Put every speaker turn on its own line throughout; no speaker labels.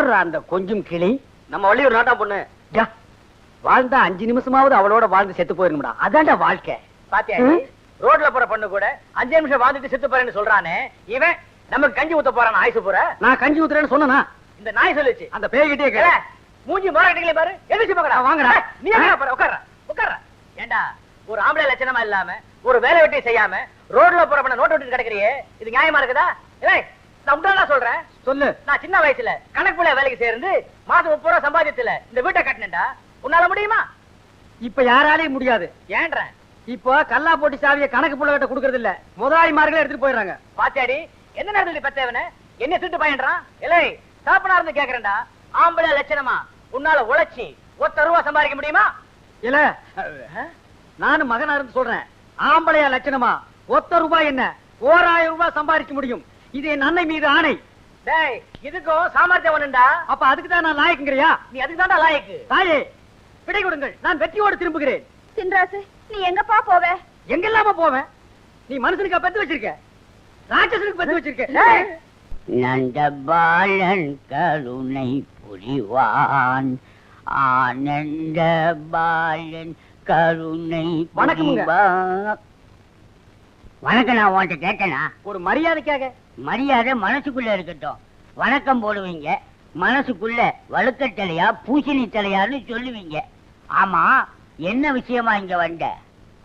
யார் அந்த கொஞ்சம் கிளி? நம்ம வள்ளியூர் நாட்டா பொண்ணு. வாழ்ந்தா 5 நிமிஷமாவது அவளோட வாழ்ந்து செத்து போயிருந்தா அதான்டா வாழ்க்கை.
பாத்தியா ரோட்ல போற பொண்ணு கூட 5 நிமிஷம் வாழ்ந்துட்டு செத்து போறேன்னு சொல்றானே இவன் நமக்கு கஞ்சி ஊத்த போறான். ஆயுசு போற நான் கஞ்சி ஊத்துறேன்னு சொன்னா இந்த நாய் சொல்லுச்சு. அந்த பேய்கிட்டே கேள மூஞ்சி மாறட்டீங்களே பாரு. எதிர்த்து பாக்கடா வாங்கடா. நீ எங்க பாரு உட்கார. ஏண்டா ஒரு ஆம்பளை லட்சணமா இல்லாம ஒரு வேலை வெட்டி செய்யாம ரோட்ல போற பொண்ண நோட்டு விட்டு கிடக்குறியே இது நியாயமா இருக்குதா? ஏய் நான் உண்டா சொல்றேன் சொல்லு. நான் சின்ன வயசுல கணக்குள்ள வேலைக்கு சேர்ந்து மாசம் 30 ரூபாய் சம்பாதிச்சல இந்த வீட்டை கட்டினேன்டா. உன்னால முடியுமா?
இப்ப யாராலையும் முடியாது.
ஏன்ற
இப்போ கல்லா போட்டி சாவிய கணக்கு புள்ள கிட்ட குடுக்கறது இல்ல, முதலாளிமார்களே எடுத்துட்டு போயிடுறாங்க.
பாத்தியாடி என்ன நேரத்துல பத்தவன என்ன திட்டு பயன்றான்? இல்லை சாப்பனா இருந்து கேக்குறேன்டா. ஆம்பளை லட்சணமா உன்னால உழைச்சி 1 ரூபாய் சம்பாதிக்க முடியுமா?
இல்ல நானும் மகனா இருந்து சொல்றேன். ஆம்பளையா லட்சணமா 1 ரூபாய் என்ன 1000 ரூபாய் சம்பாதிக்க முடியும். இது என் அன்னை மீது ஆணை.
டேய் இதுக்கும் சாமர்த்தியம் வேணும்டா.
அப்ப அதுக்கு தான் நான் லாயக்குங்கறியா?
நீ அதுக்கு தான்டா லாயக்கு.
தாயே விடை கொடுங்கள், நான் வெற்றியோடு திரும்புகிறேன்.
சின்ராசு நீ எங்கப்பா போவ?
எங்கெல்லாம போவேன்? நீ மனுஷனுக்கு பெத்து வச்சிருக்க, ராட்சசனுக்கு பெத்து வச்சிருக்க.
நந்தபாலன் கருணை புரிவான், ஆனந்த பாலன் கருணை புரிவான். வணக்கம். நான் உன்கிட்ட கேட்டேனா?
ஒரு மரியாதைக்காக.
மரியாதை மனசுக்குள்ள இருக்கட்டும். வணக்கம் போடுவீங்க, மனசுக்குள்ள வழுக்கட்டலையா பூசணி தலையான்னு சொல்லுவீங்க. ஆமா என்ன விஷயமா இங்க வந்த?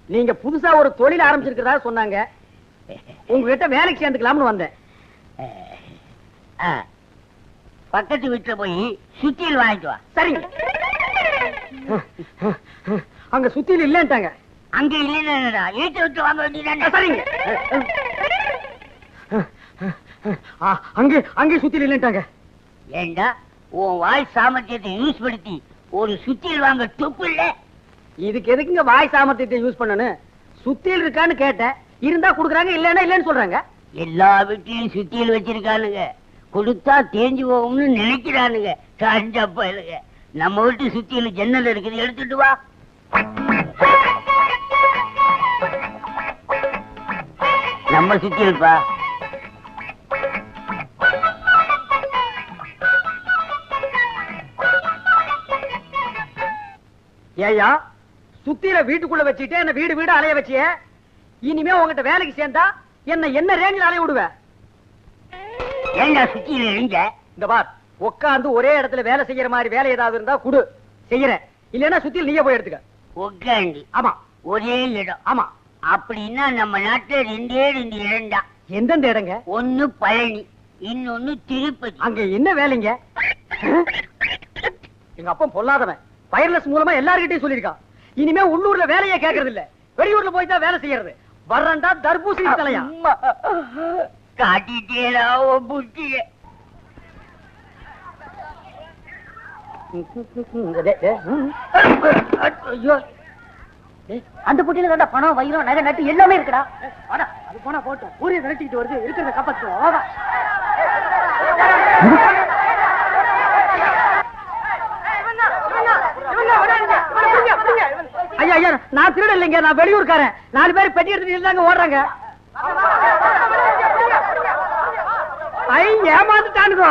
நீங்க புதுசா ஒரு தொழில் ஆரம்பிச்சிருக்கிறதா சொன்னாங்க, உங்ககிட்ட வேலைக்கு சேர்ந்துக்கலாம்னு வந்தேன்.
பக்கத்து வீட்டுல போய் சுத்தியல் வாங்கிட்டு வா.
சரிங்க. அங்க சுத்தியல் இல்லன்ட்டாங்க.
அங்க இல்லைன்னா வீட்டை விட்டு வாங்க வேண்டியதானே?
சரிங்க. அங்கே சுத்தியல் இல்லன்ட்டாங்க.
ஏண்டா உன் வாய் சாமர்த்தியத்தை யூஸ் படுத்தி ஒரு சுத்தியல் வாங்க துப்பு இல்ல?
இதுக்கு எதுக்குங்க வாய் சாமர்த்தியத்தை யூஸ் பண்ணணும்? சுத்தியல் இருக்கான்னு கேட்டேன், இருந்தா குடுக்குறாங்க, இல்லன்னா இல்லன்னு சொல்றாங்க.
எல்லா வீட்லயும் சுத்தியல் வச்சிருக்கானுங்க, கொடுத்தா தேஞ்சு போகும்னு நினைக்கிறானுங்க. கஞ்சப்பலுங்க. நம்ம வீட்டு சுத்தியல் ஜன்னல் இருக்குது, எடுத்துட்டு வா. நம்ம சுத்தியல்பா.
ஏயா சுத்தியில வீட்டுக்குள்ள வச்சுட்டு என்ன வீடு வீடு அலைய வச்சிய, இனிமே உங்ககிட்ட வேலைக்கு சேர்ந்தா என்ன ரேஞ்சில் அலைய விடுவ?
ஏண்டா சுத்தியில இருங்க?
இந்த பார், உட்காந்து ஒரே இடத்துல வேலை செய்யற மாதிரி வேலை ஏதாவது இருந்தா குடு, செய்யறேன். இல்லன்னா சுத்தியில் நீயே போய் எடுத்துக்க.
உட்காந்து?
ஆமா.
ஒரே இடம்?
ஆமா.
அப்படின்னா நம்ம நாட்டுல 2 இடம் தான்.
எந்தெந்த இடங்க?
ஒன்னு பழனி, இன்னொன்னு திருப்பதி.
அங்க என்ன வேலைங்க? எங்க அப்பா பொல்லாதவன், வயர்லெஸ் மூலமா எல்லார்கிட்டையும் சொல்லிருக்கான். இனிமே உள்ளூர்ல வேலையே கேட்கறது இல்ல, வெளியூர்ல போய் தான் வேலை செய்யறது. வர்றண்டா தர்பூசணி தலையா
காட்டிட்டேடா புட்டிய.
அந்த புட்டியில தாண்டா பணம், வயிறும், நகை, நட்டு எல்லாமே இருக்குடா. அது போனா போட்டோம், ஊரிய நினைச்சுக்கிட்டு வருது, இருக்கிறத காப்பாத்துவோம். ஐயா ஐயா, நான் திருட இல்லைங்க, நான் வெளியூர்காரன். 4 பேர் பெட்டி எடுத்துட்டு இருந்தாங்க, ஓடுறாங்க. ஐ ஏமாந்துட்டானுங்க.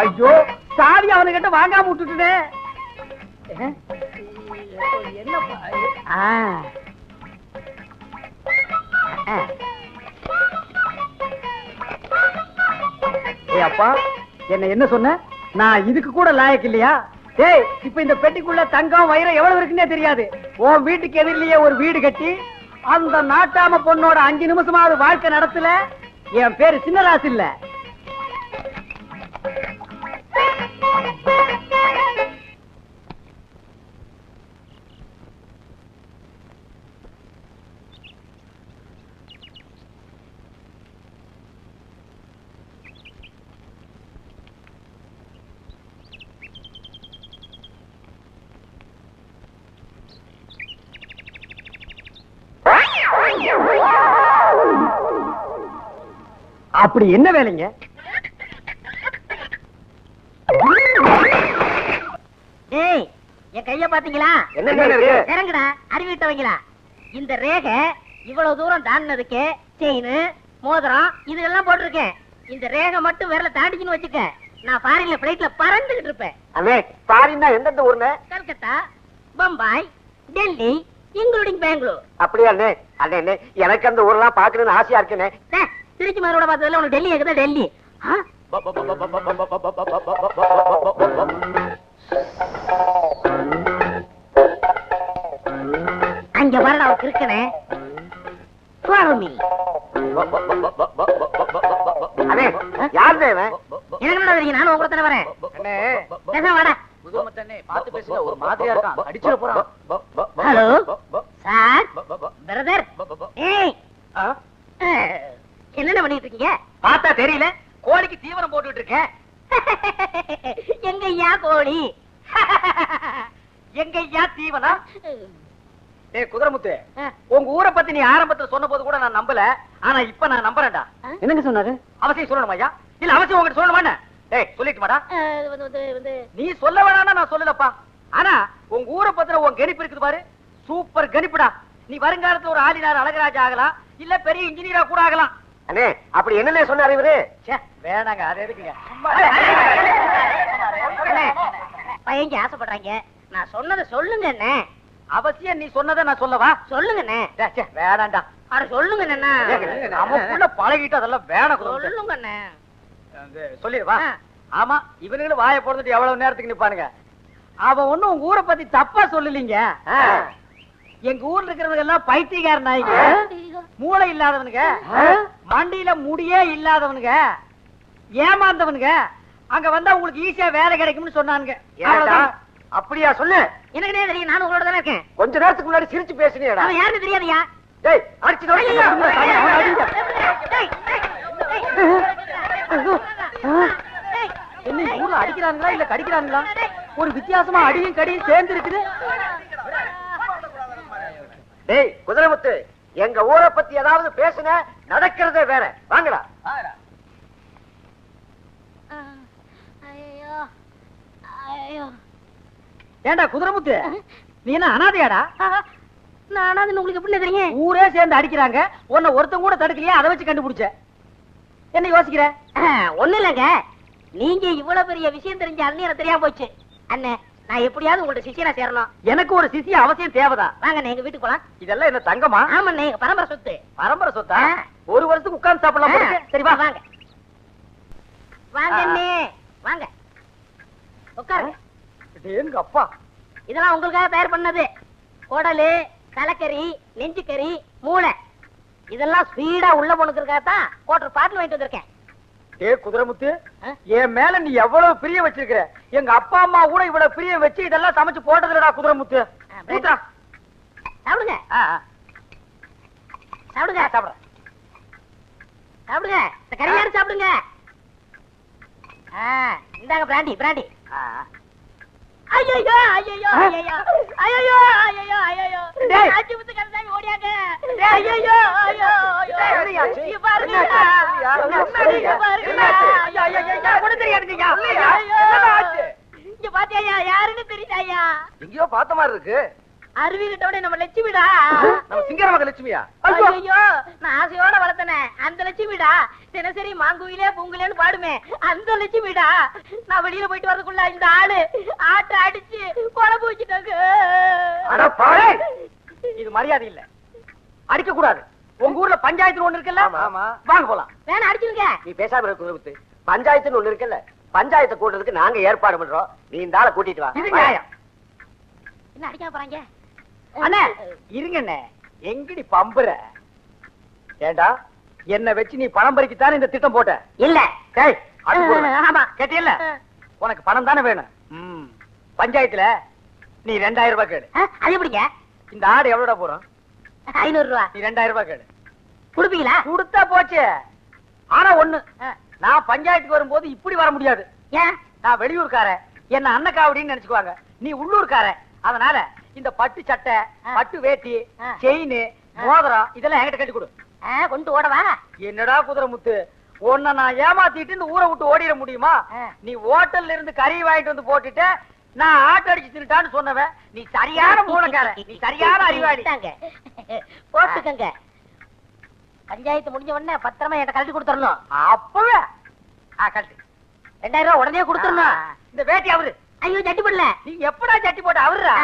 ஐயோ சாவி அவனுக்கிட்ட வாங்காம விட்டுட்டே. அப்பா என்ன சொன்ன? நான் இதுக்கு கூட லாயக்கு இல்லையா? ஏய், இப்ப இந்த பெட்டிக்குள்ள தங்கம் வைரம் எவ்வளவு இருக்குன்னே தெரியாது. உன் வீட்டுக்கு எதிரிலேயே ஒரு வீடு கட்டி அந்த நாட்டாம பொண்ணோட 5 நிமிஷமாவது வாழ்க்கை நடத்தல. என் பேரு சின்னராசு இல்ல. அப்படி என்ன வேலைங்க?
என் கைய பாத்தீங்களா?
என்ன இருக்கு?
இறங்குடா, அறிவிட்டவங்களா. இந்த ரேகை இவ்வளவு தூரம் தாண்டினதுக்கு செயின், மோதிரம் இதெல்லாம் போட்டிருக்கேன். இந்த ரேகை மட்டும் விரல தாண்டிச்சுன்னு வச்சுக்க, நான் ஃபாரின்ல பிளைட்ல பறந்துகிட்டு இருப்பேன்.
அண்ணே ஃபாரின்னா எந்தெந்த ஊர்னே?
கல்கத்தா, பம்பாய், டெல்லி, இன்க்ளூடிங் பெங்களூர்.
அப்படியா அண்ணே? அண்ணே எனக்கு அந்த ஊர்லாம் பாக்கணும்னு ஆசையா இருக்குண்ணே.
திருச்சி மதுரோட பார்த்ததுல உனக்கு டெல்லி இருக்குதா? டெல்லி அங்க வரடா இருக்கனே. Follow me.
அண்ணே யாருண்ணே இவன்?
எனக்கு என்ன தெரியும், நானும் உங்க தானே வரேன்.
அண்ணே
பேசாம வாடா.
பாத்து பேசுற ஒரு மாதிரியா இருக்கான், அடிச்சிட போறான்.
Hello sir, brother. ஏய் என்னென்ன பண்ணிட்டு இருக்கீங்க?
பார்த்தா தெரியல, கோழிக்கு தீவனம் போட்டுட்டு இருக்கேன்.
எங்கய்யா கோழி?
எங்கய்யா தீவனம்? டேய் குதிரமுத்து, உங்க ஊரை பத்தி நீ ஆரம்பத்துல சொன்ன போது கூட நான் நம்பல, ஆனா இப்ப நான் நம்புறேன்டா.
என்னங்க சொன்னாரு?
அவசியம் சொல்லணுமா ஐயா? இல்ல அவசியம் உங்ககிட்ட சொல்லணுமா? டேய் சொல்லிட்டுமாடா. நீ சொல்ல வேணாம்னா நான் சொல்லலப்பா, ஆனா உங்க ஊரை பத்தின உன் கணிப்பு இருக்குது பாரு, சூப்பர் கணிப்புடா. நீ வருங்காலத்துல ஒரு ஆளினார் அழகராஜா ஆகலாம், இல்ல பெரிய இன்ஜினியரா கூட ஆகலாம். அண்ணே அப்படி என்னன்னே சொன்னாரு இவரு? வேணாங்க, அது எதுக்குங்க?
பையங்க ஆசைப்படுறாங்க, நான் சொன்னதை சொல்லுங்க என்ன.
அவசியம் நீ சொன்னதை நான் சொல்லவா?
சொல்லுங்க என்ன.
வேணாண்டா.
அட சொல்லுங்க என்ன.
நமக்குள்ள பழகிட்டு அதெல்லாம் வேணாம்.
சொல்லுங்க என்ன.
சொல்லிடுவா. ஆமா, இவனுங்களும் வாயை போடுறதுட்டு எவ்வளவு நேரத்துக்கு நிப்பானுங்க. அவன் ஒண்ணும் உங்க ஊரை பத்தி தப்பா சொல்லலீங்க. எங்க ஊர்ல இருக்கிறவங்க எல்லாம் பைத்தியக்கார நாய்ங்க, மூளை இல்லாதவனுங்க, மண்டியில முடியே இல்லாதவனுங்க, ஏமாந்தவனுங்க. அங்க வந்தா உங்களுக்கு ஈஸியா வேலை கிடைக்கும்னு சொன்னானுங்க. அப்படியா? சொல்லு.
எனக்கு தெரியும், நானும் உங்களோட தானே இருக்கேன்.
கொஞ்ச நேரத்துக்கு முன்னாடி சிரிச்சு பேசுனியடா.
அவன் யாருன்னு தெரியாதுயா.
டேய் அடிச்சு என்ன ஊர்ல அடிக்கிறாங்களா இல்ல கடிக்கிறாங்களா? ஒரு வித்தியாசமா அடியும் கடியும் சேர்ந்து இருக்குது. டேய் குதிரைமுத்து, எங்க ஊரை பத்தி ஏதாவது பேசுன நடக்கிறதே வேற. வாங்கடா. ஏண்டா குதிரைமுத்து, நீ என்ன அனாதையாடா?
நானா உங்களுக்கு எப்படி தெரியும்?
ஊரே சேர்ந்து அடிக்கிறாங்க, உன்னை ஒருத்தன் கூட தடுக்கலையா? அதை வச்சு கண்டுபிடிச்ச. என்ன யோசிக்கிற?
ஒண்ணு இல்லங்க, நீங்க இவ்வளவு பெரிய விஷயம் தெரிஞ்ச அண்ணன் தெரியாம போச்சு. அண்ணே நான் எப்படியாவது உங்களோட சிஷியனா சேரணும்.
எனக்கு ஒரு சிஷிய அவசியம் தேவைதான்.
வாங்க எங்க வீட்டுக்கு போலாம்.
இதெல்லாம் என்ன தங்கமா?
ஆமாண்ணே, எங்க பரம்பரை சொத்து.
பரம்பரை சொத்தா? ஒரு வருஷத்துக்கு உட்கார்ந்து சாப்பிடலாம். சரி வா.
வாங்க வாங்க அண்ணே, வாங்க உட்காருங்க.
எங்க அப்பா,
இதெல்லாம் உங்களுக்காக தயார் பண்ணது. குடலு, தலைக்கறி, நெஞ்சுக்கறி, மூளை, இதெல்லாம் ஸ்பீடா உள்ள போனதுக்காகத்தான் கோட்டர் பாட்டில் வாங்கிட்டு வந்திருக்கேன்.
ஏ குதிரைமுத்து, என் மேல நீ எவ்வளவு பிரிய வச்சிருக்கிற. எங்க அப்பா அம்மா கூட இவ்வளவு பிரிய வச்சு இதெல்லாம் சமைச்சு போட்டதுலடா குதிரைமுத்து.
சாப்பிடுங்க சாப்பிடுங்க
சாப்பிடுற
சாப்பிடுங்க, இந்த கறியாரு சாப்பிடுங்க. இந்தாங்க பிராண்டி பிராண்டி. ஐயோ ஐயோ ஐயோ ஐயோ ஐயோ ஐயோ ஐயோ ஆச்சி முத்து கறந்தாங்க ஓடியாங்க. ஐயோ ஐயோ ஐயோ இங்க பாருங்க, இங்க பாத்தியா யாருன்னு தெரியுதாயா?
எங்கயோ பார்த்த மாதிரி இருக்கு.
அருவி கிட்டோட நம்ம லட்சுமிடா.
நம்ம சிங்கரமக லட்சுமியா?
ஐயோ நான் ஆசையோட வளர்த்தனே அந்த லட்சுமிடா. தினசரி மாங்குயிலே பூங்குலேன்னு பாடுமே அந்த லட்சுமிடா. நான் வெளியில போயிட்டு வரதுக்குள்ள இந்த ஆளு ஆட்ட அடிச்சு குழம்பு வச்சுட்டாங்க.
இது மரியாதை இல்ல, அடிக்க கூடாது. உங்க ஊர்ல பஞ்சாயத்து ஒண்ணு இருக்குல்ல? வாங்க போலாம்.
வேணா அடிச்சுங்க.
நீ பேசாம இருக்க. பஞ்சாயத்துன்னு ஒண்ணு இருக்குல்ல, பஞ்சாயத்தை கூட்டுறதுக்கு நாங்க ஏற்பாடு பண்றோம். நீ இந்த ஆளை கூட்டிட்டு வா. இது நியாயம்.
என்ன அடிக்காம போறாங்க?
அண்ணே இருங்கண்ணே, எங்கடி பம்புற? ஏண்டா என்ன வச்சு நீ பணம் பறிக்கத்தானே இந்த திட்டம் போட்ட?
இல்ல.
ஆமா கேட்டியல்ல, உனக்கு பணம் தானே வேணும். பஞ்சாயத்துல நீ 2000 ரூபாய் கேடு.
அது எப்படிங்க?
இந்த ஆடு எவ்வளோட போறோம்?
500 ரூபாய்.
நீ 2000 ரூபாய் கேடு.
குடுப்பீங்களா?
கொடுத்தா போச்சு. ஆனா ஒண்ணு, நான் பஞ்சாயத்துக்கு வரும்போது இப்படி வர முடியாது.
ஏன்?
நான் வெளியூர்காரன், என்ன அன்னக்காவடின்னு நினைச்சுக்குவாங்க. நீ உள்ளூர்காரன், அதனால இந்த பட்டு சட்டை, பட்டு வேட்டி, செயின், மோதிரம் இதெல்லாம் என்கிட்ட கட்டி கொடு.
கொண்டு ஓடவா?
என்னடா குதிரைமுத்து, உன்னை நான் ஏமாத்திட்டு இந்த ஊரை விட்டு ஓடிட முடியுமா? நீ ஹோட்டல்ல இருந்து கறி வாங்கிட்டு வந்து போட்டுட்டு நான் ஆட்டோ அடிச்சு தின்னுட்டான்னு சொன்னவன் நீ சரியான மூலக்கார, நீ சரியான அறிவாளி.
போட்டுக்கங்க. பஞ்சாயத்து முடிஞ்ச உடனே பத்திரமா என்கிட்ட கழட்டி கொடுத்துடணும்.
அப்பவே கழட்டு.
2000 ரூபாய் உடனே கொடுத்துடணும்.
இந்த வேட்டி அவரு.
ஐயோ சட்டி போடல.
நீ எப்படா சட்டி போட்ட அவருடா?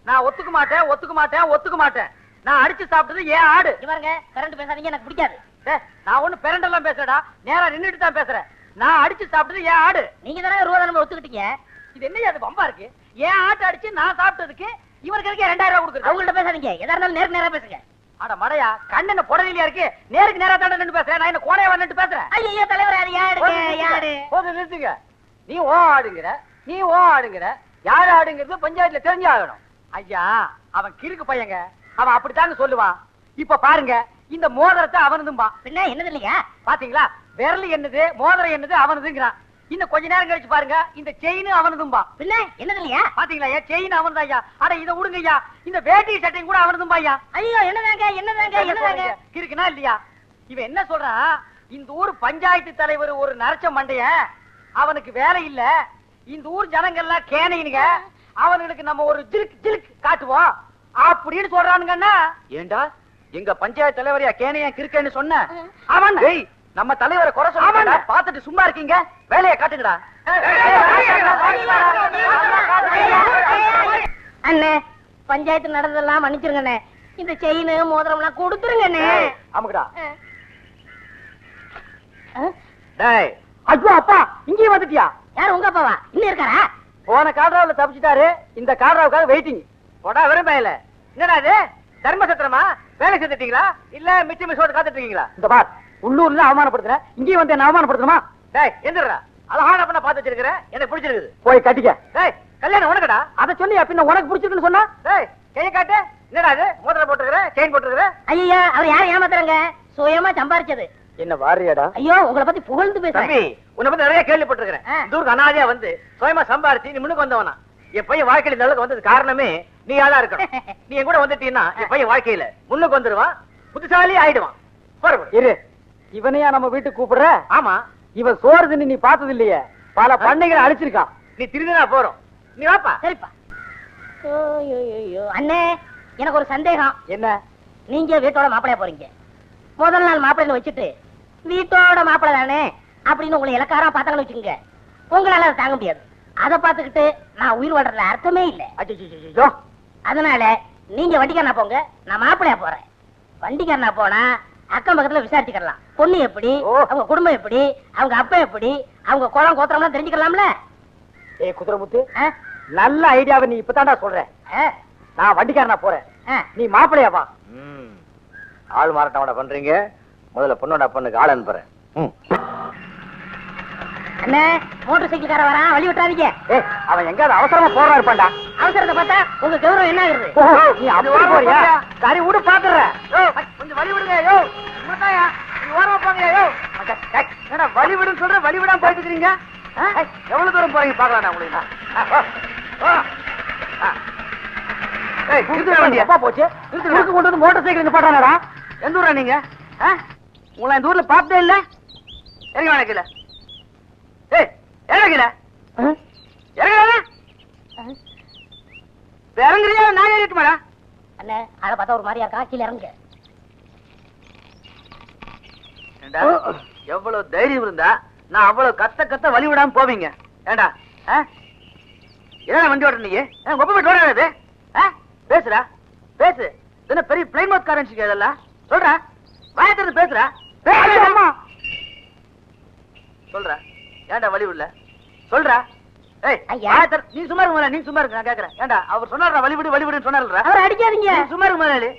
நான் ஒத்துக்க மாட்டேன், ஒத்துக்க மாட்டேன், ஒத்துக்க மாட்டேன். நான் அடிச்சு சாப்பிட்டது ஏன் ஆடு.
பாருங்க, கரண்ட் பேசாதீங்க, எனக்கு பிடிக்காது.
நான் ஒண்ணு பெரண்டெல்லாம் பேசுறடா, நேரா நின்னுட்டு தான் பேசுறேன். நான் அடிச்சு சாப்பிட்டது ஏன் ஆடு.
நீங்க தானே ரூபா தானே ஒத்துக்கிட்டீங்க.
இது என்ன அது பம்பா இருக்கு? ஏன் ஆட்டை அடிச்சு நான் சாப்பிட்டதுக்கு இவருக்கு இருக்கே 2000 ரூபாய் கொடுக்குறது.
அவங்கள்ட்ட பேசாதீங்க, எதா இருந்தாலும் நேருக்கு நேரா பேசுங்க.
அட மடையா, கண்ணு புடவையிலயா இருக்கு? நேருக்கு நேரா தாண்ட நின்று பேசுறேன். நான் என்ன கோணையா நின்று பேசுறேன்?
ஐயோ தலைவர், அது யாருங்க யாரு?
போது நிறுத்துங்க. நீ ஓ ஆடுங்கிற, நீ ஓ ஆடுங்கிற. யார் ஆடுங்கிறது பஞ்சாயத்துல தெரிஞ்சு ஆகணும். ஐயா, அவன் கிறுக்கு பையங்க, அவன் அப்படித்தாங்க சொல்லுவான். இப்ப பாருங்க, இந்த மோதிரத்தை அவனதும்பா.
பின்ன என்னது இல்லையா?
பாத்தீங்களா, விரல் என்னது மோதிரம் என்னது அவனதுங்கிறான். இன்னும் கொஞ்ச நேரம் கழிச்சு பாருங்க, இந்த செயின் அவனதும்பா.
பின்ன என்னது இல்லையா?
பாத்தீங்களா, செயின் அவன்தான் ஐயா. அட இதை விடுங்க ஐயா, இந்த வேட்டி சட்டையும் கூட அவனதும்பா ஐயா.
ஐயோ என்னதாங்க என்னதாங்க என்னதாங்க
இருக்குனா இல்லையா? இவன் என்ன சொல்றான், இந்த ஊர் பஞ்சாயத்து தலைவர் ஒரு நரச்ச மண்டைய, அவனுக்கு வேலை இல்ல, இந்த ஊர் ஜனங்கள்லாம் கேனைங்க, அவனுக்கு நம்ம ஒரு ஜிலுக்கு ஜிலுக்கு காட்டுவோம் அப்படின்னு சொல்றானுங்கன்னா. ஏண்டா எங்க பஞ்சாயத்து தலைவரையா கேனையா கிறுக்கன்னு சொன்ன? அவன் நம்ம தலைவரை குறை சொல்ல பாத்துட்டு சும்மா இருக்கீங்க, வேலையை காட்டுங்கடா.
அண்ணே, பஞ்சாயத்து நடந்ததெல்லாம் மன்னிச்சிருங்கண்ணே. இந்த செயின் மோதிரம் எல்லாம் கொடுத்துருங்கண்ணே.
ஆமாடா. டேய், ஐயோ அப்பா, இங்கேயும் வந்துட்டியா?
யார் உங்க அப்பாவா? இன்னும் இருக்காரா?
போன காட்ராவுல தப்பிச்சிட்டாரு, இந்த காட்ராவுக்காக வெயிட்டிங். போடா விரும்பல. என்னடா இது, தர்மசத்திரமா? வேலை செஞ்சுட்டீங்களா இல்ல மிச்ச மிஷோட காத்துட்டு இருக்கீங்களா? இந்த பார், உள்ளூர்ல அவமானப்படுத்துற, இங்கேயும் வந்து என்ன அவமானப்படுத்தணுமா? டேய் எந்திரடா, அழகான பண்ண பாத்து வச்சிருக்கிறேன், எனக்கு பிடிச்சிருக்குது. போய் கட்டிக்க. டேய், கல்யாணம் உனக்குடா. அத சொல்லி பின்ன உனக்கு பிடிச்சிருக்குன்னு சொன்னா? டேய் கைய காட்டு. என்னடா இது, மோதிரம் போட்டுக்கிற, செயின் போட்டுக்கிற?
ஐயா, அவர் யாரும் ஏமாத்துறாங்க, சுயமா சம்பாரிச்சது.
என்ன வாரியாடா?
ஐயோ, உங்களை பத்தி புகழ்ந்து பேசுறேன்.
தம்பி, உன்னை பத்தி நிறைய கேள்விப்பட்டிருக்கிறேன். இந்த ஊருக்கு அனாதையா வந்து சுயமா சம்பாரிச்சு நீ முன்னுக்கு வந்தவனா. என் பையன் வாழ்க்கையில இந்த அளவுக்கு வந்தது காரணமே நீ ஆளா இருக்கணும். நீ என் கூட வந்துட்டீன்னா என் பையன் வாழ்க்கையில முன்னுக்கு வந்துருவான், புத்திசாலி ஆயிடுவான். இரு, இவனையா நம்ம வீட்டுக்கு கூப்பிடுற? ஆமா, இவன் சோறு தின்னு நீ பார்த்தது இல்லையே, பல பண்ணைகளை அழிச்சிருக்கான். நீ திருந்தினா போறோம், நீ வாப்பா.
சரிப்பா. அண்ணே, எனக்கு ஒரு சந்தேகம்.
என்ன?
நீங்க வீட்டோட மாப்பிளைய போறீங்க, முதல் நாள் மாப்பிள்ளைன்னு வச்சுட்டு வீட்டோட மாப்பிள்ளை தானே அப்படின்னு உங்களை இலக்காரா பார்த்தாங்கன்னு வச்சுக்கோங்க, உங்களால அதை தாங்க முடியாது. அதை பார்த்துக்கிட்டு நான் உயிர் வாழ்றதுல அர்த்தமே இல்லை. அதனால நீங்க வண்டிக்காரனா போங்க, நான் மாப்பிள்ளையா போறேன். வண்டிக்காரனா போனா அக்கம் பக்கத்துல விசாரிச்சுக்கலாம், பொண்ணு எப்படி, அவங்க குடும்பம் எப்படி, அவங்க அப்பா எப்படி, அவங்க குளம் கோத்திரம்லாம் தெரிஞ்சுக்கலாம்ல.
ஏ குதிரமுத்து, நல்ல ஐடியாவை நீ இப்பதான்டா சொல்ற. நான் வண்டிக்காரனா போறேன், நீ மாப்பிள்ளையா வா. ஆள் மாறாட்டமாடா பண்றீங்க, முதல்ல பொண்ணோட பொண்ணுக்கு ஆள் அனுப்புறேன்.
அண்ணே, மோட்டர் சைக்கிள்கார வரான், வழி விட்டாதீங்க.
அவன் எங்காவது அவசரமா போறா இருப்பான்டா.
அவசரத்தை பார்த்தா உங்க கௌரவம் என்ன ஆகுது?
நீ அப்படி போறியா? சரி விடு, பாக்குற. கொஞ்சம் வழி விடுங்க. யோ முட்டாயா, நீ ஓரமா போங்க. யோ என்னடா வழி விடுன்னு சொல்ற, வழி விடாம போயிட்டு இருக்கீங்க. எவ்வளவு தூரம் போறீங்க பாக்கலாம் உங்களுக்கு. அப்பா போச்சு, கொண்டு வந்து மோட்டர் சைக்கிள் பாட்டானடா. எந்த ஊரா நீங்க? உங்களை இந்த ஊர்ல பார்த்தே இல்ல. இறங்க வணக்கல. ஏய் இறங்கல, இறங்கல. இறங்குறியா நான் ஏறிட்டுமாடா?
அண்ணே, அதை பார்த்தா ஒரு மாதிரியா இருக்கா, கீழே இறங்க.
எவ்வளவு தைரியம் இருந்தா நான் அவ்வளவு கத்த கத்த வழி விடாம போவீங்க. ஏண்டா என்ன வண்டி ஓடுற நீ? ஒப்ப போயிட்டு ஓடாது. பேசுறா பேசு, என்ன பெரிய பிளைன்மோத் காரன்சி அதெல்லாம் சொல்ற, வாயத்திலிருந்து பேசுறா. சொல்ற, ஏண்டா வழி விடல சொல்றா. நீ சும்மா இருக்க, நீ சும்மா இருக்க. நான் கேக்குறேன், ஏண்டா அவர் சொன்னாரா வழி விடு வழி விடுன்னு சொன்னாரா?
அவர் அடிக்காதீங்க,
சும்மா இருக்க முதலாளி.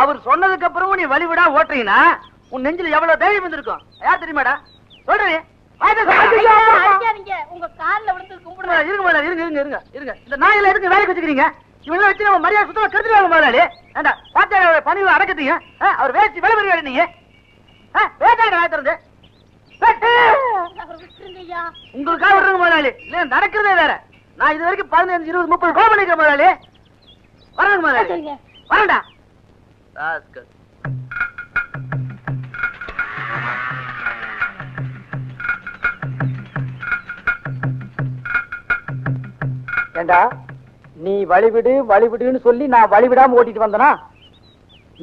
அவர் சொன்னதுக்கு அப்புறமும் நீ வழி விடா ஓட்டுறீங்கன்னா உன் நெஞ்சில எவ்வளவு தைரியம் இருந்திருக்கும் யார் தெரியுமாடா? சொல்றேன்,
அடிக்காதீங்க, உங்க கால்ல விழுந்து கும்பிடுங்க.
இருங்க முதலாளி, இருங்க இருங்க இருங்க இருங்க. இந்த நாயில எதுக்கு வேலைக்கு வச்சுக்கிறீங்க? இவங்க வச்சு நம்ம மரியாதை சுத்தமா கெடுத்துருவாங்க முதலாளி. ஏண்டா பாத்தியா பணிவை அடக்கத்தீங்க? அவர் வேஸ்ட் விலை பெரிய நீங்க வேட்டாங்க வாய் திறந்து. உங்களுக்காக விடுறங்க முதலாளி, இல்ல நடக்கிறதே வேற. நான் இது வரைக்கும் 15, 20, 30 கோல் பண்ணிக்கிறேன் முதலாளி. வரங்க முதலாளி, வரண்டா.
ஏண்டா நீ வழிவிடு வழிவிடுன்னு சொல்லி நான் வழிவிடாம ஓட்டிட்டு வந்தனா?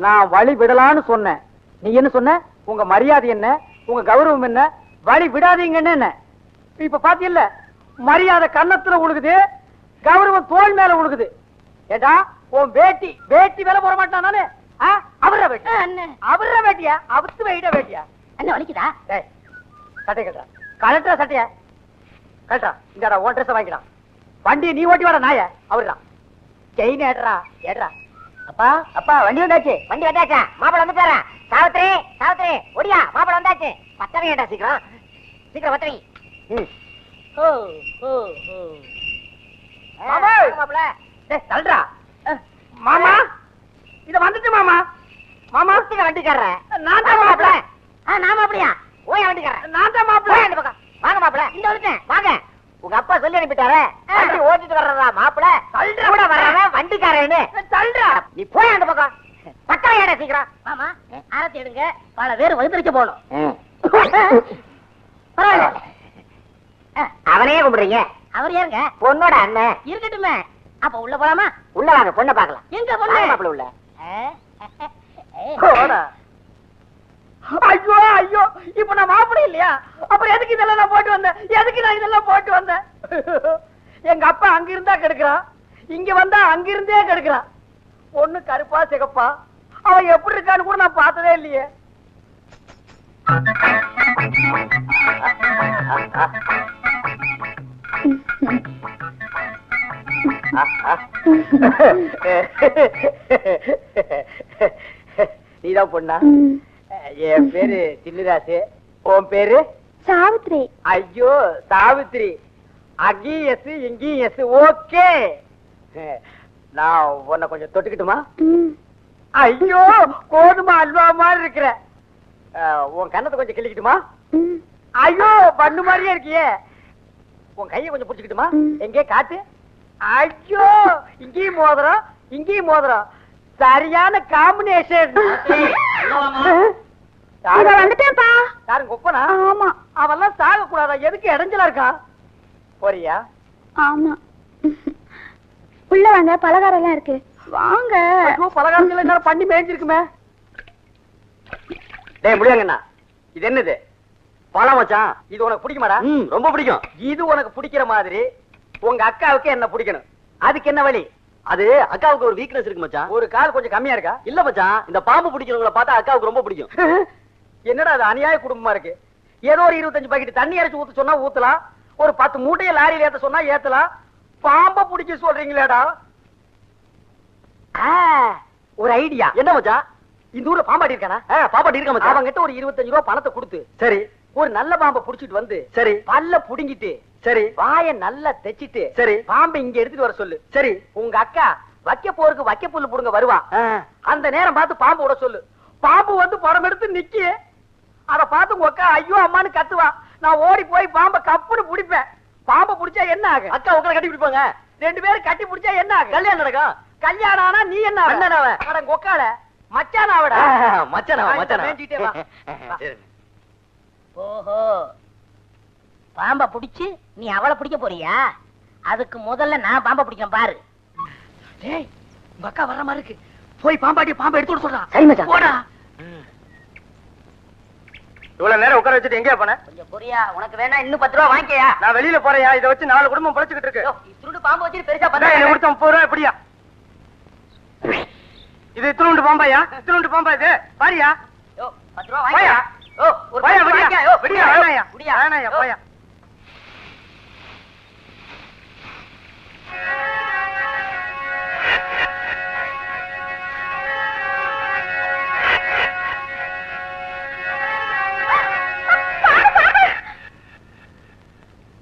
நான் வழி விடலான்னு சொன்னேன். நீ என்ன சொன்ன? உங்க மரியாதை என்ன, உங்க கௌரவம் என்ன, வழி விடாதீங்கன்னு என்ன? இப்ப பாத்தியல்ல, மரியாதை கன்னத்துல உழுகுது, கௌரவம் தோல் மேல உழுகுது. ஏண்டா உன் வேட்டி வேலை போட மாட்டான் நானு? அவர வேட்டி அவர வேட்டியா? அவுத்து வைட வேட்டியா?
என்ன வலிக்குதா?
சட்டை கட்டுறா, கலட்டுறா சட்டைய கட்டுறா. இங்கடா உன் ட்ரெஸ் வாங்கிடா. வண்டியை நீ ஓட்டி வர நாய அவருடா. செயின் ஏடுறா ஏடுறா.
அப்பா அப்பா வண்டி வந்தாச்சு, வண்டி வந்தாச்சா? மாப்பிள வந்துட்டாரா? சாவித்திரி சாவித்திரி ஒடியா, மாப்பிள வந்தாச்சு. பத்தனை ஏட்டா சீக்கிரம் சீக்கிரம் பத்தனை. மாப்பிள
தள்ளுறா. மாமா இத வந்துட்டு மாமா. மாமா
வண்டிக்கார
நான் தான் மாப்பிள.
நாம அப்படியா? ஓய் வண்டிக்கார
நான் தான் மாப்பிள.
வாங்க மாப்பிள, இந்த வந்துட்டேன் வாங்க. உங்க அப்பா சொல்லி அனுப்பிட்டாரு வண்டி ஓட்டிட்டு வர்றதா மாப்பிள, கூட வர்றவன் வண்டிக்காரன்னு.
தள்ளுறா.
நீ போய் அந்த பக்கம் பத்தனை ஏடா சீக்கிரம். மாமா ஆரத்தி எடுங்க, பல பேர் வகுத்தரிக்க போகணும். பரவாயில்ல, அவனையே கும்பிடுறீங்க. அவர் யாருங்க? பொண்ணோட அண்ணன். இருக்கட்டுமே, அப்ப உள்ள போலாமா? உள்ள வாங்க, பொண்ணை பார்க்கலாம். எங்க பொண்ணு? மாப்பிள உள்ள.
ஐயோ ஐயோ, இப்ப நான் மாப்பிளை இல்லையா? அப்புறம் எதுக்கு இதெல்லாம் நான் போட்டு வந்தேன்? எதுக்கு நான் இதெல்லாம் போட்டு வந்தேன்? எங்க அப்பா அங்க இருந்தா கெடுக்கிறான், இங்க வந்தா அங்க இருந்தே கெடுக்கிறான். பொண்ணு கருப்பா சிகப்பா, அவன் எப்படி இருக்கான்னு கூட நான் பார்த்ததே இல்லையே. நீதான் பொண்ணா? என் பேரு சின்னிராசு. உன் பேரு?
சாவித்ரி.
ஐயோ சாவித்ரி, அங்கேயும் எஸ் இங்கேயும் எஸ். ஓகே, நான் உன்னை கொஞ்சம் தொட்டுக்கிட்டுமா? ஐயோ கோதுமை அல்வா மாதிரி இருக்கிற. உன் கண்ணத்தை கொஞ்சம் கிள்ளிக்கிட்டுமா? ஐயோ பண்ணு மாதிரியே இருக்கியே. உன் கையை கொஞ்சம் பிடிச்சுக்கிட்டுமா? எங்கே காட்டு. ஐயோ இங்கேயும் மோதிரம் இங்கேயும் மோதிரம், சரியான காம்பினேஷன்.
வந்துட்டேன்ப்பா.
யாரும் கொப்பனா?
ஆமா.
அவெல்லாம் சாக கூடாதா? எதுக்கு இடைஞ்சலா இருக்கா? போறியா?
ஆமா. உள்ள வாங்க, பலகாரம் எல்லாம் இருக்கு. வாங்க.
பலகாரங்கள் என்ன பண்ணி மேய்ஞ்சிருக்குமே. டேய் முடியாங்கண்ணா, இது என்னது? பழம் மச்சான். இது உனக்கு பிடிக்குமாடா? ரொம்ப பிடிக்கும். இது உனக்கு பிடிக்கிற மாதிரி உங்க அக்காவுக்கு என்ன பிடிக்கணும். அதுக்கு என்ன வழி?
அது அக்காவுக்கு ஒரு வீக்னஸ் இருக்கு மச்சான்.
ஒரு கால் கொஞ்சம் கம்மியா இருக்கா?
இல்ல மச்சான், இந்த பாம்பு பிடிக்கிறவங்கள பார்த்தா அக்காவுக்கு ரொம்ப பிடிக்கும்.
என்னடா அது அநியாய குடும்பமா இருக்கு. ஏதோ ஒரு 25 பாக்கெட் தண்ணி அரைச்சு ஊத்த சொன்னா ஊத்தலாம், ஒரு 10 மூட்டையை லாரியில ஏத்த சொன்னா ஏத்தலாம். பாம்பை பிடிக்க சொல்றீங்களேடா. ஒரு ஐடியா.
என்ன மச்சான்?
இந்த ஊர்ல பாம்பாடி இருக்கானா?
பாப்பாட்டி இருக்க மச்சான்.
அவங்கிட்ட ஒரு 25 ரூபாய் பணத்தை கொடுத்து
சரி
ஒரு நல்ல பாம்பை புடிச்சிட்டு வந்து
சரி
பல்ல புடுங்கிட்டு
சரி
வாய நல்லா தெச்சிட்டு
சரி
பாம்பை இங்க எடுத்துட்டு வர சொல்லு.
சரி
உங்க அக்கா வைக்க போருக்கு வைக்க புல்லு புடுங்க வருவா. அந்த நேரம் பார்த்து பாம்பு விட சொல்லு. பாம்பு வந்து படம் எடுத்து நிக்கி, அத பார்த்து உங்க அக்கா ஐயோ அம்மான்னு கத்துவா. நான் ஓடி போய் பாம்பை கப்புன்னு பிடிப்பேன். பாம்பை பிடிச்சா என்ன ஆகும்?
அக்கா உங்களை கட்டி பிடிப்பாங்க.
2 பேரும் கட்டி பிடிச்சா என்ன ஆகும்?
கல்யாணம் நடக்கும்.
கல்யாணம் ஆனா நீ என்ன
அண்ணனாவ?
அட கொக்கால மச்சானாவடா.
மச்சானாவா? மச்சானா
மேஞ்சிட்டே வா.
சரி.
ஓஹோ, பாம்பை பிடிச்சு நீ அவளை பிடிக்க போறியா? அதுக்கு முதல்ல நான் பாம்பை பிடிக்கிறேன் பாரு.
டேய் உங்க அக்கா வர்ற மாதிரி இருக்கு. போய் பாம்பாட்டி பாம்பை எடுத்து சொல்றான்.
சரி மச்சான்.
போடா.
இவ்வளவு நேரம் உட்கார வச்சுட்டு எங்கயா போன?
கொஞ்சம் புரியா, உனக்கு வேணா இன்னும் 10 ரூபா வாங்கிக்கயா?
நான் வெளியில போறேயா, இதை வச்சு 4 குடும்பம் பழச்சுக்கிட்டு இருக்கு.
இத்துண்டு பாம்பு வச்சு பெருசா
என்ன கொடுத்த 30 ரூபாய் எப்படியா? இது இத்துண்டு பாம்பாயா? இத்துண்டு பாம்பா இது பாரியா?
10 ரூபா வாங்கியா? ஒரு
போயா
பத்து
விடியா?
வாங்கியா?
விடியா வேணாயா?
விடியா?
வேணாயா போயா.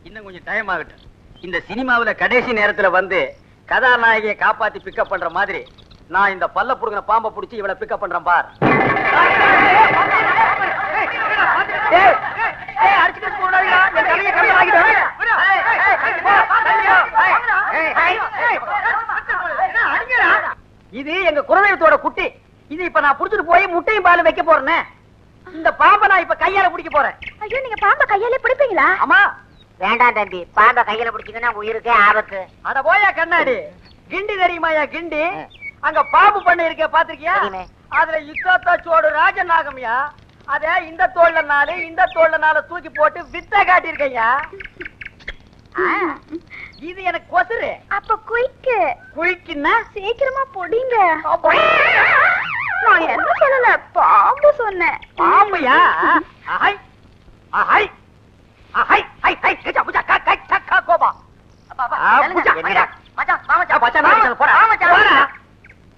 இன்னும் கொஞ்சம் டைம் ஆகட்டும். இந்த சினிமாவுல கடைசி நேரத்துல வந்து கதாநாயகியை காப்பாத்தி பிக்கப் பண்ற மாதிரி நான் இந்த பல்ல புடுங்கின பாம்பை புடிச்சு இவளை பிக்கப் பண்றேன் பார். இது எங்க குறதெய்வத்தோட குட்டி. இது இப்ப நான் புடிச்சிட்டு போய் முட்டையும் பாலும் வைக்க போறேன். இந்த பாம்பை நான் இப்ப கையால பிடிக்க போறேன்.
ஐயோ, நீங்க பாம்பை கையாலே பிடிப்பீங்களா?
ஆமா,
வேண்டாம் தம்பி, பாம்பை கையில பிடிச்சிங்கன்னா உயிருக்கே ஆபத்து.
அட போயா கண்ணாடி, கிண்டி தெரியுமாயா கிண்டி? அங்க பாம்பு பண்ண இருக்க பாத்திருக்கியா?
தெரியுமே.
அதுல இக்கோத்தோடு ராஜநாகம்யா. அத இந்த தோல்ல நாலு இந்த தோல்ல நாலு தூக்கி போட்டு வித்த காட்டியிருக்கையா. இது எனக்கு கொசுரு.
அப்ப குயிக்கு
குயிக்குன்னா
சீக்கிரமா பொடிங்க. நான் என்ன சொல்லல, பாம்பு சொன்னேன்.
பாம்புயா? அஹை அஹை அஹை ஹை ஹை கச்சா புச்சா கா கை கா கோபா.
என்னடா? மச்சான், வா மச்சான்.
பச்சா நான் போறா.
வா மச்சான்.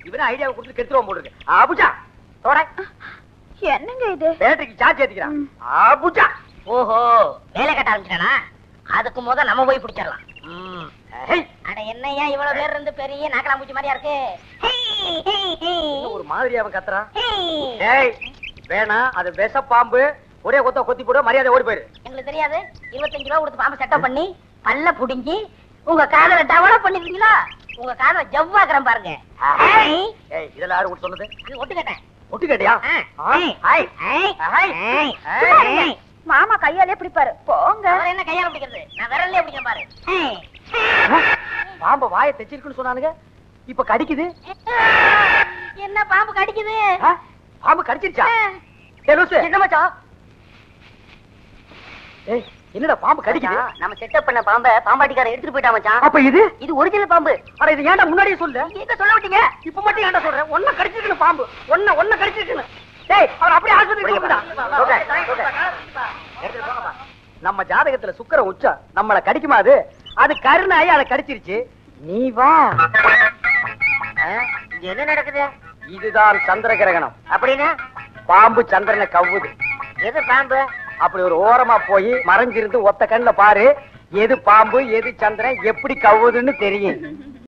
இவன ஐடியாவை கொடுத்து கெடுத்துறோம் போல இருக்கு. அபுஜா தோட
என்னங்க இது?
பேட்டரிக்கு சார்ஜ் ஏத்திக்கிறான். அபுஜா.
ஓஹோ, வேலை கட்ட ஆரம்பிச்சிட்டானா? அதுக்கு முத நம்ம போய் பிடிச்சிடலாம்.
ஹை
அட என்னையா இவ்வளவு பேர் இருந்து பெரிய நாக்கலாம்பூச்சி மாதிரியா இருக்கு?
ஒரு மாதிரியா அவன் கத்துறான். டேய் வேணா, அது விஷ பாம்பு. ஒரே கொத்த கொத்தி போடு, மரியாதை ஓடி போயிரு.
எங்களுக்கு தெரியாது. 25 ரூபா கொடுத்து பாம்பு செட்டப் பண்ணி பல்ல புடிங்கி உங்க காதல டெவலப் பண்ணிருக்கீங்களா? உங்க காதல ஜவ்வாக்குறேன் பாருங்க.
ஏய் இதெல்லாம் யாரு கூட சொன்னது?
இது ஒட்டு கேட்டேன்.
ஒட்டு கேட்டியா?
மாமா கையாலே பிடிப்பாரு, போங்க.
அவர் என்ன கையால பிடிக்கிறது? நான் விரல்லே பிடிக்கிறேன் பாரு.
பாம்பு வாயை தெச்சிருக்குன்னு சொன்னானுங்க, இப்ப கடிக்குது.
என்ன பாம்பு கடிக்குது?
பாம்பு கடிச்சிருச்சா?
என்ன மச்சான்?
ஏய் என்னடா பாம்பு கடிக்குது?
நம்ம செட்டப் பண்ண பாம்பை பாம்பாட்டிக்காரன் எடுத்துட்டு போயிட்டா மச்சான்.
அப்ப இது
இது ஒரிஜினல் பாம்பு.
அட இது ஏன்டா முன்னாடியே சொல்ல?
எங்க சொல்ல விட்டீங்க?
இப்ப மட்டும் ஏன்டா சொல்ற? ஒண்ணு கடிச்சிருக்கணும் பாம்பு, ஒண்ணு கடிச்சிருக்கணும். டேய் அவர் அப்படியே ஆஸ்பத்திரிக்கு போடா. நம்ம ஜாதகத்துல சுக்கிர உச்சம், நம்மள கடிக்குமா? அது அது கருணாயி அதை கடிச்சிருச்சு. நீ வா.
என்ன நடக்குது?
இதுதான் சந்திர கிரகணம்.
அப்படின்னா
பாம்பு சந்திரனை கவ்வுது.
எது பாம்பு?
அப்படி ஒரு ஓரமா போய் மறைஞ்சிருந்து ஒத்த கண்ணுல பாரு, எது பாம்பு எது சந்திரன் எப்படி கவ்வுதுன்னு தெரியும்.